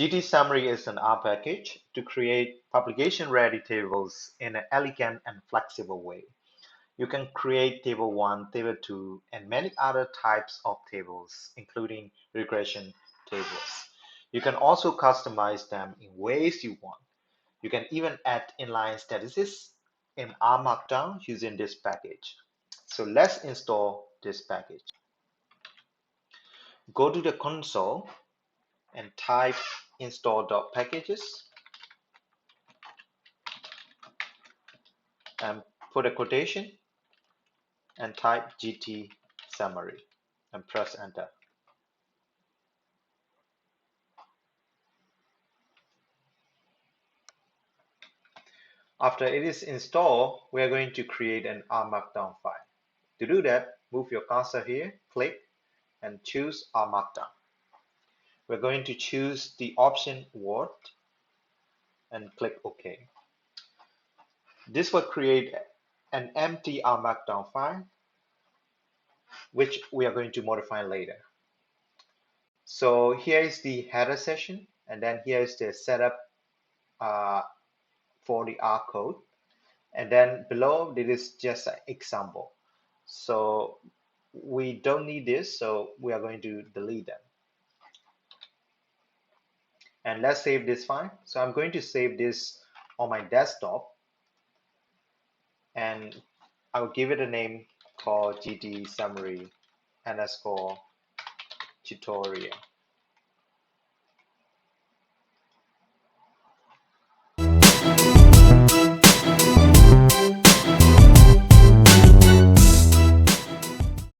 gtsummary is an R package to create publication-ready tables in an elegant and flexible way. You can create table 1, table 2, and many other types of tables, including regression tables. You can also customize them in ways you want. You can even add inline statistics in Rmarkdown using this package. So let's install this package. Go to the console and type install.packages and put a quotation and type gtsummary and press enter. After it is installed, we are going to create an Rmarkdown file. To do that, move your cursor here, click, and choose Rmarkdown. We're going to choose the option Word and click OK. This will create an empty Rmarkdown file, which we are going to modify later. So here is the header session, and then here is the setup for the R code. And then below, this is just an example. So we don't need this, so we are going to delete them. And let's save this file. So I'm going to save this on my desktop, and I will give it a name called gtsummary_tutorial.